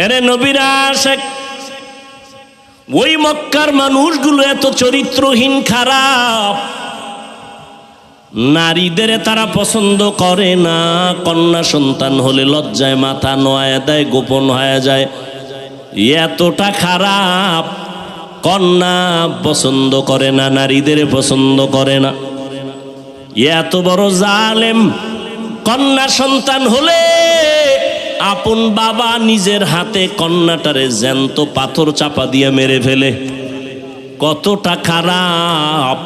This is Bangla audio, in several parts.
এরে নবীর আশিক ওই মক্কার মানুষগুলো এত চরিত্রহীন খারাপ, নারীদের তারা পছন্দ করে না। কন্যা সন্তান হলে লজ্জায় মাথা নোয়া দেয়, গোপন হয়ে যায়। এতটা খারাপ, কন্যা পছন্দ করে না, নারীদের পছন্দ করে না। এত বড় জালেম, কন্যা সন্তান হলে আপন বাবা নিজের হাতে কন্যাটারে জ্যান্ত পাথর চাপা দিয়ে মেরে ফেলে। কতটা খারাপ।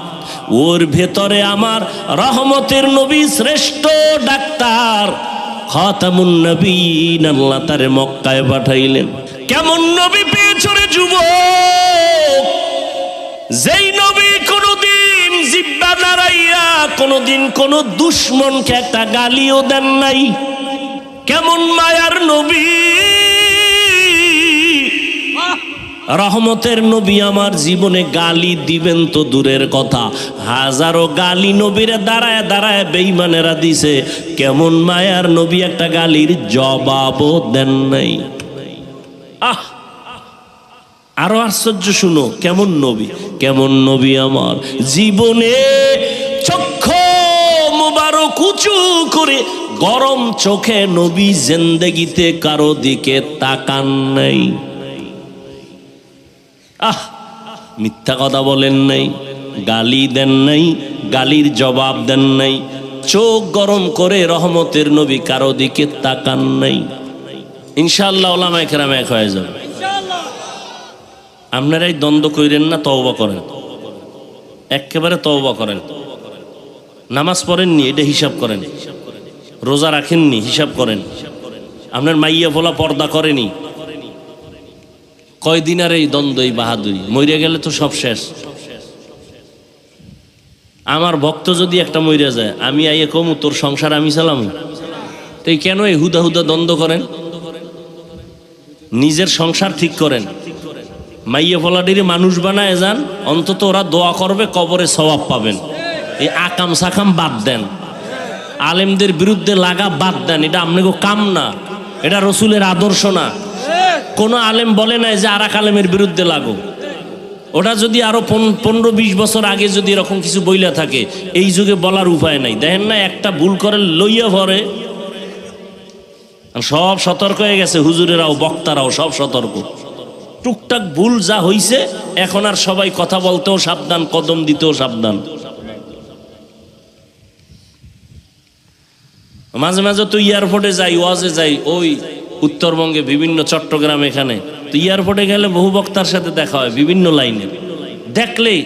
ওর ভেতরে আমার রহমতের নবী, শ্রেষ্ঠ ডাক্তার খাতামুন নবীন, আল্লাহ তারে মক্কায় পাঠাইলেন। কেমন নবী পেয়েছো রে যুবক, যেই নবী কোনদিন জিহ্বা নাড়াইয়া কোনদিন কোন দুশ্মনকে একটা গালিও দেন নাই। কেমন মায়ার নবী, রহমতের নবী। আমার জীবনে গালি দিবেন তো দূরের কথা, হাজারো গালি নবীরে দাঁড়ায় দাঁড়ায় বেঈমানেরা দিছে। কেমন মায়ার নবী, একটা গালির জবাবও দেন নাই। আরো আশ্চর্য শুনো, কেমন নবী, কেমন নবী আমার জীবনে চক্ষু মুবারক উঁচু করে গরম চোখে নবী জিন্দেগিতে কারো দিকে তাকান নাই। মিথ্যা কথা বলেন নাই, গালি দেন নাই, গালির জবাব দেন নাই, চোখ গরম করে রহমতের নবী কারো দিকে তাকান নাই। ইনশাআল্লাহ ওলামায়ে কেরাম এক হয়ে যাবে। আপনারাই দ্বন্দ্ব কইরেন না, তওবা করেন, একেবারে তওবা করেন। নামাজ পড়েননি, এটা হিসাব করেন। রোজা রাখেননি, হিসাব করেন। আপনার মাইয়া ফোলা পর্দা করেনি, কয়দিন আর এই দ্বন্দ্ব, এই বাহাদুরি, মইরা গেলে তো সব শেষ। আমার ভক্ত যদি একটা মইরা যায়, আমি আইয়ে কমু তোর সংসার আমি চালাম, তাই কেন এই হুদা হুদা দ্বন্দ্ব করেন? নিজের সংসার ঠিক করেন। মাইয়া ফলাডিরে মানুষ বানায় যান, অন্তত ওরা দোয়া করবে, কবরে সওয়াব পাবেন। এই আকাম সাকাম বাদ দেন, আলেমদের বিরুদ্ধে লাগা বাদ দেন। এটা আপনাকে কাম না, এটা রসুলের আদর্শ না। কোন আলেম বলে নাই যে আর এক আলেমের বিরুদ্ধে লাগো। ওটা যদি আরো 15-20 বছর আগে যদি এরকম কিছু বইলা থাকে, এই যুগে বলার উপায় নাই। দেখেন না, একটা ভুল করে লইয়া ভরে, সব সতর্ক হয়ে গেছে। হুজুরেরাও বক্তারাও সব সতর্ক। টুকটাক ভুল যা হইছে, এখন আর সবাই কথা বলতেও সাবধান, কদম দিতেও সাবধান। মাঝে মাঝে তো এয়ারপোর্টে যাই, ওয়াজে যাই, ওই উত্তরবঙ্গে বিভিন্ন চট্টগ্রাম, এখানে তো এয়ারপোর্টে গেলে বহু বক্তার সাথে দেখা হয় বিভিন্ন লাইনে। দেখলেই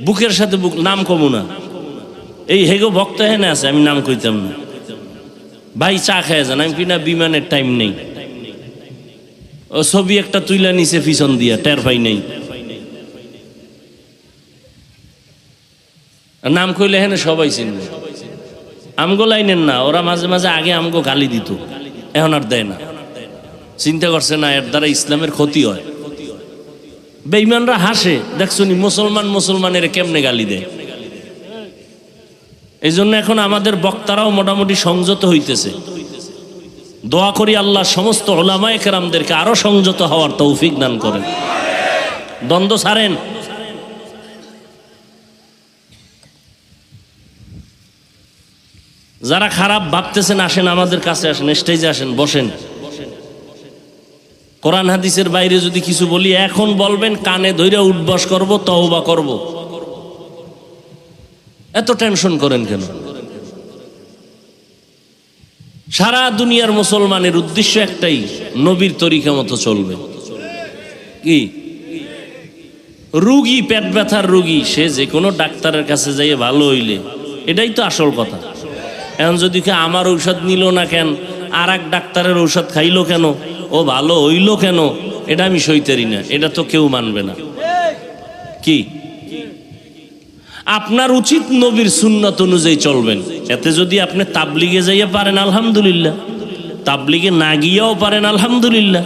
বুকের সাথে বুক, নাম কমু না, এই হেগো বক্তা হেনে আছে, আমি নাম কইতাম না। ভাই চা খেয়ে যান, আমি কিনা বিমানের টাইম নেই। ও ছবি একটা তুইলা নিচে পিছন দিয়া, টের পাই নেই। নাম কইলে হেনে সবাই চিনবে। আমগো লাইনের না, ওরা মাঝে মাঝে আগে আমগো গালি দিত, এখন আর দেয় না। চিন্তা করছে না এর দ্বারা ইসলামের ক্ষতি হয়। বেঈমানরা হাসে, দেখছনি মুসলমানের কেমনে গালি দেয়। এই জন্য এখন আমাদের বক্তারাও মোটামুটি সংযত হইতেছে। দোয়া করি আল্লাহ সমস্ত উলামায়ে কেরামদেরকে আরো সংযত হওয়ার তৌফিক দান করেন, দ্বন্দ্ব ছাড়েন। যারা খারাপ ভাবতেছেন আসেন আমাদের কাছে, আসেন, স্টেজে আসেন, বসেন। কোরআন হাদিসের বাইরে যদি কিছু বলি এখন বলবেন, কানে ধইরা উঠবস করব, তওবা করব। এত টেনশন করেন কেন? সারা দুনিয়ার মুসলমানের উদ্দেশ্য একটাই, নবীর তরিকা মতো চলবে। কি রুগী, পেট ব্যথার রুগী, সে যে কোনো ডাক্তারের কাছে যাইয়ে ভালো হইলে, এটাই তো আসল কথা। এখন যদি আমার ঔষধ নিল না কেন, আর এক ডাক্তারের ঔষধ খাইলো কেন, ও ভালো হইল কেন, এটা আমি সইতারি না, এটা তো কেউ মানবে না। কি আপনার উচিত নবীর সুন্নাত অনুযায়ী চলবেন। এতে যদি আপনি তাবলিগে যাইয়া পারেন আলহামদুলিল্লাহ, তাবলিগে না গিয়েও পারেন আলহামদুলিল্লাহ।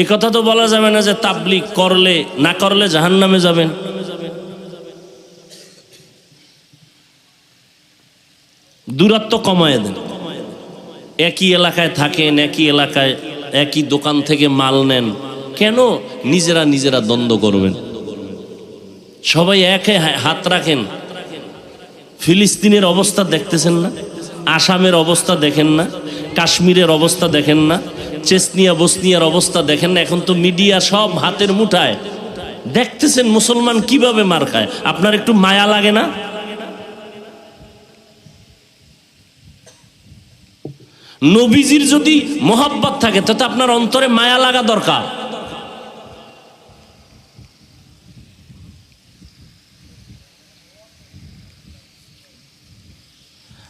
এ কথা তো বলা যাবে না যে তাবলিগ করলে না করলে জাহান্নামে যাবেন। দূরত্ব কমায় দেন। একই এলাকায় থাকেন, একই এলাকায় একই দোকান থেকে মাল নেন, কেন নিজেরা নিজেরা দ্বন্দ্ব করবেন? সবাই একে হাত রাখেন। ফিলিস্তিনের অবস্থা দেখতেছেন না? আসামের অবস্থা দেখেন না? কাশ্মীরের অবস্থা দেখেন না? চেচনিয়া বসনিয়ার অবস্থা দেখেন না? এখন তো মিডিয়া সব হাতের মুঠায়, দেখতেছেন মুসলমান কিভাবে মার খায়। আপনার একটু মায়া লাগে না? নবীজির যদি মোহাব্বত থাকে তাতে আপনার অন্তরে মায়া লাগা দরকার।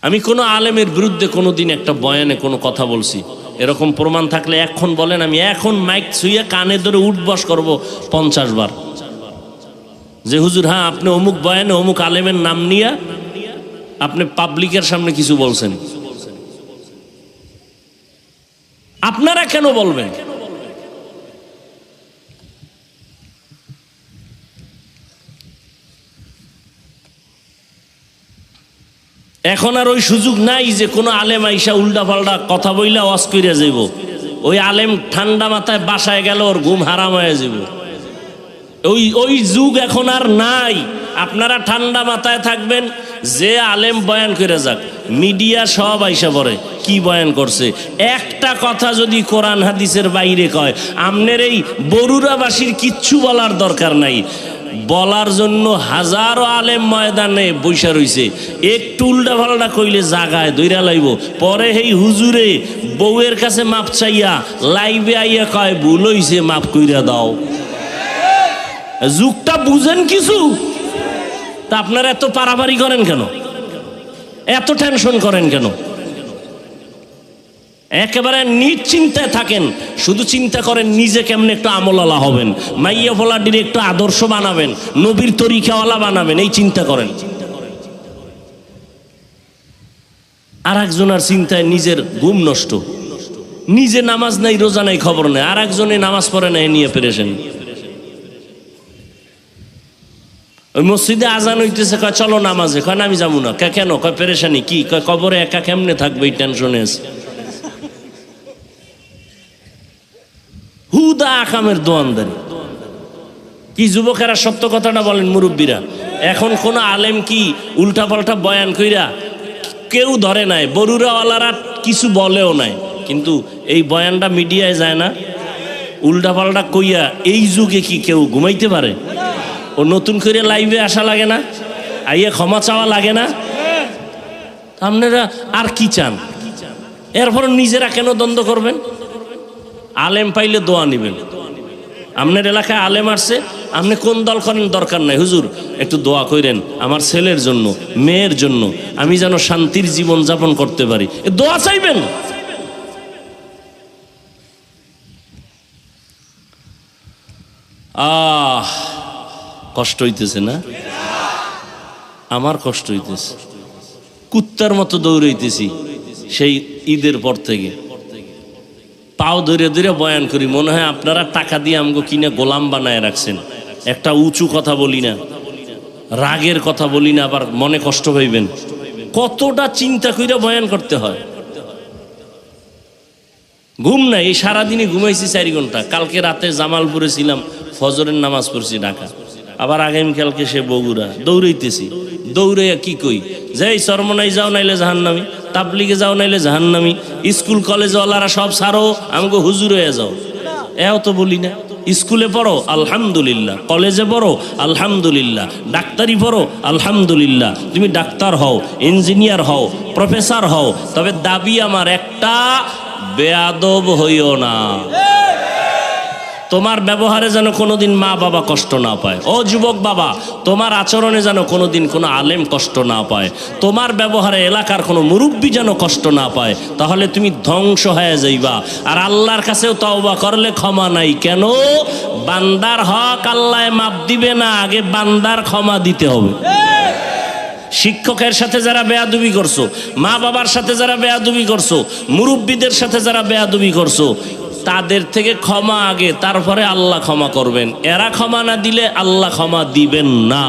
আমি কোনো আলেমের বিরুদ্ধে কোনোদিন একটা বয়ানে কোনো কথা বলছি, এরকম প্রমাণ থাকলে এখন বলেন, আমি এখন মাইক ছুঁয়ে কানে ধরে উঠবস করব 50 বার যে হুজুর হ্যাঁ আপনি অমুক বয়ানে অমুক আলেমের নাম নিয়ে আপনি পাবলিকের সামনে কিছু বলছেন। আপনারা কেন বলবেন? এখন আর ওই সুযোগ নাই যে কোনো আলেম আইসা উল্টা পাল্টা কথা বইলা ওয়াজ কইরা যাইব। ওই আলেম ঠান্ডা মাথায় বাসায় গেল ওর ঘুম হারাম হয়ে যাব। ওই যুগ এখন আর নাই। আপনারা ঠান্ডা মাথায় থাকবেন, যে আলেম বয়ান করে যাক, মিডিয়া সব আইসা পড়ে কি বয়ান করছে। একটা কথা যদি কোরআন হাদিসের বাইরে কয়, আমনের এই বরুড়াবাসীর কিচ্ছু বলার দরকার নাই। বলার জন্য হাজারো আলেম ময়দানে বৈশা রইছে, একটু উল্টা পাল্টা কইলে জাগায় দইরা লাইব। পরে এই হুজুরে বউয়ের কাছে মাপ চাইয়া লাইবে আইয়া কয় ভুল হইছে, মাপ কইরা দাও। যুগটা বুঝেন কিছু? তা আপনারা এত পারাপারি করেন কেন? এত টেনশন করেন কেন? একেবারে নিশ্চিন্তায় থাকেন, শুধু চিন্তা করেন নিজে কেমনে একটু আমলালা হবেন, মাইয়া ফলাডির একটু আদর্শ বানাবেন, নবীর তরিকাওয়ালা বানাবেন, এই চিন্তা করেন। আর একজনের চিন্তায় নিজের ঘুম নষ্ট, নিজে নামাজ নাই রোজা নাই খবর নেই, আর একজনে নামাজ পড়ে না, নিয়ে পেরেছেন। ওই মসজিদে আজান হইতেছে, কয় চলো নামাজে, কয় না আমি যাবো না। কেন? কয় পেরেশানি কি? কয় কবরে একা কেমনে থাকবে, এই টেনশনে আছে। হুদা আকামের দোয়ানদারি। কি যুবকেরা সত্য কথাটা বলেন, মুরব্বীরা। এখন কোন আলেম কি উল্টা পাল্টা বয়ান কইরা কেউ ধরে নাই, বরুড়াওয়ালারা কিছু বলেও নাই, কিন্তু এই বয়ানটা মিডিয়ায় যায় না। উল্টা পাল্টা কইয়া এই যুগে কি কেউ ঘুমাইতে পারে? ও নতুন করে লাইভে আসা লাগে না? আইয়া ক্ষমা চাওয়া লাগে না? আপনারা আর কি চান? এরপর নিজেরা কেন দ্বন্দ্ব করবেন? আলেম পাইলে দোয়া নিবেন। আপনার এলাকায় আলেম আসছে, আপনি কোন দল করেন দরকার নাই, হুজুর একটু দোয়া করেন আমার ছেলের জন্য, মেয়ের জন্য, আমি যেন শান্তির জীবন যাপন করতে পারি, দোয়া চাইবেন। কষ্ট হইতেছে না? আমার কষ্ট হইতেছে, কুত্তার মতো দৌড়াইতেছি সেই ঈদের পর থেকে, পাও ধরে ধরে বয়ান করি, মনে হয় আপনারা টাকা দিয়ে আমাকে কিনে গোলাম বানায় রাখছেন। একটা উঁচু কথা বলি না, রাগের কথা বলি না, আবার মনে কষ্ট পাইবেন। কতটা চিন্তা কইরা বয়ান করতে হয়। ঘুম নাই, এই সারাদিনই ঘুমাইছি 4 ঘন্টা। কালকে রাতে জামালপুরে ছিলাম, ফজরের নামাজ পড়ছি ঢাকা, আবার আগামীকালকে সে বগুড়া। দৌড়াইতেছি, দৌড়াইয়া কি কই, যাই চরমনাই যাও নাইলে জাহান্নামি, তাবলিগে যাও নাইলে জাহান্নামি, স্কুল কলেজে ওলারা সব ছাড়ো, আমাকে হুজুর হয়ে যাও। এও তো বলি না। স্কুলে পড়ো আলহামদুলিল্লাহ, কলেজে পড়ো আলহামদুলিল্লাহ, ডাক্তারি পড়ো আলহামদুলিল্লাহ, তুমি ডাক্তার হও, ইঞ্জিনিয়ার হও, প্রফেসর হও, তবে দাবি আমার একটা, বেয়াদব হইও না। তোমার ব্যবহারে যেন কোনোদিন মা বাবা কষ্ট না পায়। ও যুবক বাবা, তোমার আচরণে যেন কোনোদিন কোনো আলেম কষ্ট না পায়, তোমার ব্যবহারে এলাকার কোনো মুরব্বী যেন কষ্ট না পায়, তাহলে তুমি ধ্বংস হয়ে যাইবা। আর আল্লাহর কাছেও তওবা করলে ক্ষমা নাই। কেন? বান্দার হক আল্লাহ মাপ দিবে না, আগে বান্দার ক্ষমা দিতে হবে। শিক্ষকের সাথে যারা বেয়াদবি করছো, মা বাবার সাথে যারা বেয়াদবি করছো, মুরব্বীদের সাথে যারা বেয়াদবি করছো, তাদের থেকে ক্ষমা আগে, তারপরে আল্লাহ ক্ষমা করবেন। এরা ক্ষমা না দিলে আল্লাহ ক্ষমা দিবেন না।